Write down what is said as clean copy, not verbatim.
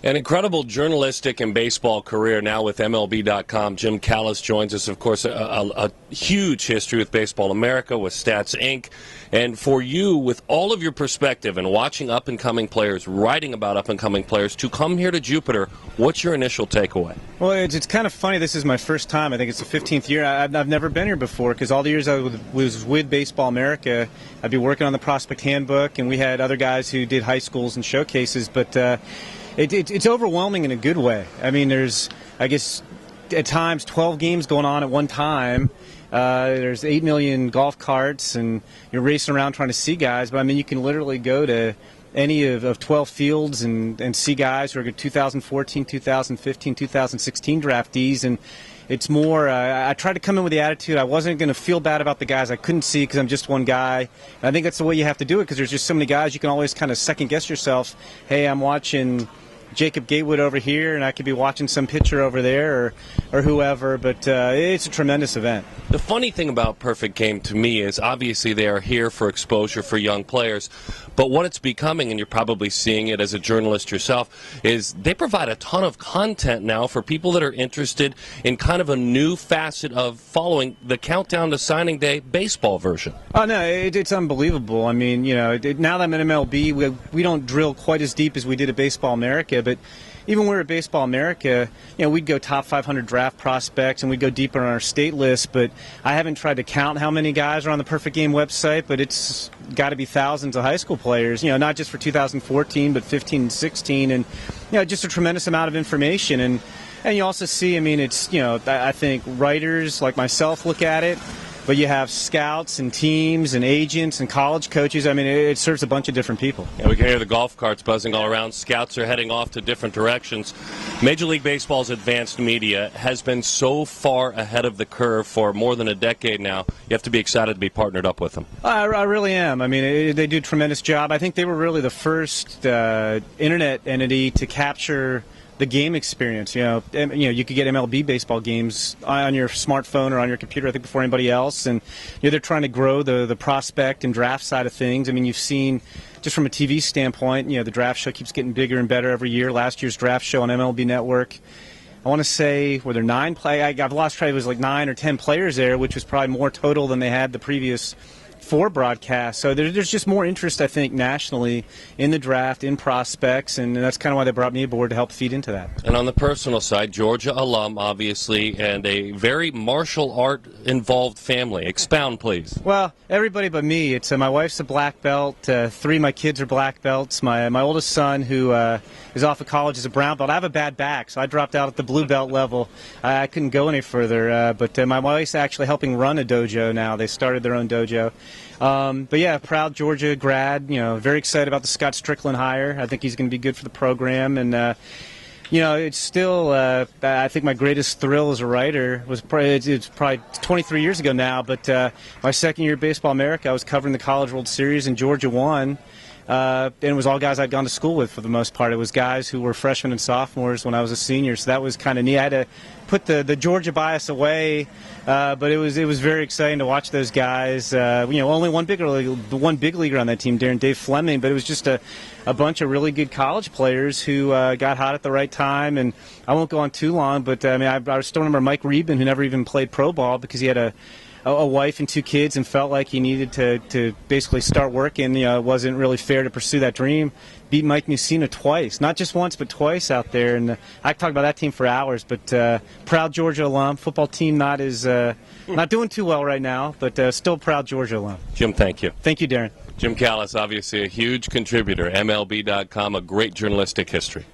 An incredible journalistic and baseball career now with MLB.com. Jim Callis joins us, of course, a huge history with Baseball America, with Stats Inc. And for you, with all of your perspective and watching up-and-coming players, writing about up-and-coming players, to come here to Jupiter, what's your initial takeaway? Well, it's kind of funny. This is my first time. I think it's the 15th year. I've never been here before because all the years I was with Baseball America, I'd be working on the Prospect Handbook, and we had other guys who did high schools and showcases, but it's overwhelming in a good way. I mean, there's, I guess, at times 12 games going on at one time. There's 8 million golf carts, and you're racing around trying to see guys. But, I mean, you can literally go to any of 12 fields and see guys who are 2014, 2015, 2016 draftees. And it's more, I tried to come in with the attitude I wasn't going to feel bad about the guys I couldn't see because I'm just one guy. And I think that's the way you have to do it because there's just so many guys you can always kind of second-guess yourself. Hey, I'm watching Jacob Gatewood over here, and I could be watching some pitcher over there or whoever, but it's a tremendous event. The funny thing about Perfect Game to me is obviously they are here for exposure for young players, but what it's becoming, and you're probably seeing it as a journalist yourself, is they provide a ton of content now for people that are interested in kind of a new facet of following the countdown to signing day baseball version. Oh, no, it's unbelievable. I mean, you know, now that I'm in MLB, we don't drill quite as deep as we did at Baseball America, but even when we were at Baseball America, you know, we'd go top 500 draft prospects and we'd go deeper on our state list, but I haven't tried to count how many guys are on the Perfect Game website, but it's got to be thousands of high school players, you know, not just for 2014, but 15 and 16, and, you know, just a tremendous amount of information. And you also see, I mean, it's, you know, I think writers like myself look at it, but you have scouts and teams and agents and college coaches. I mean, it serves a bunch of different people. Yeah, we can hear the golf carts buzzing all around. Scouts are heading off to different directions. Major League Baseball's advanced media has been so far ahead of the curve for more than a decade now. You have to be excited to be partnered up with them. I really am. I mean, they do a tremendous job. I think they were really the first internet entity to capture the game experience. You know, you could get MLB baseball games on your smartphone or on your computer, I think, before anybody else. And you know, they're trying to grow the prospect and draft side of things. I mean, you've seen, just from a TV standpoint, you know, the draft show keeps getting bigger and better every year. Last year's draft show on MLB Network, I want to say, were there 9 I've lost track. It was like 9 or 10 players there, which was probably more total than they had the previous 4 broadcasts. So there's just more interest, I think, nationally in the draft, in prospects, and that's kind of why they brought me aboard to help feed into that. And on the personal side, Georgia alum, obviously, and a very martial art involved family. Expound, please. Well, everybody but me. It's my wife's a black belt. 3 of my kids are black belts. My oldest son, who is off of college, is a brown belt. I have a bad back, so I dropped out at the blue belt level. I couldn't go any further, but my wife's actually helping run a dojo now. They started their own dojo. But yeah, proud Georgia grad, you know, very excited about the Scott Strickland hire. I think he's going to be good for the program. And, you know, it's still, I think my greatest thrill as a writer was it's probably 23 years ago now, but my second year at Baseball America, I was covering the College World Series and Georgia won. And it was all guys I'd gone to school with for the most part. It was guys who were freshmen and sophomores when I was a senior, so that was kind of neat. I had to put the Georgia bias away, but it was very exciting to watch those guys. You know, only one big leaguer on that team, Dave Fleming, but it was just a bunch of really good college players who got hot at the right time. And I won't go on too long, but I mean, I still remember Mike Reben, who never even played pro ball because he had a wife and 2 kids and felt like he needed to basically start working. You know, it wasn't really fair to pursue that dream. Beat Mike Mussina twice, not just once but twice out there. And I could talk about that team for hours, but proud Georgia alum. Football team not doing too well right now, but still proud Georgia alum. Jim, thank you. Thank you, Daron. Jim Callis, obviously a huge contributor. MLB.com, a great journalistic history.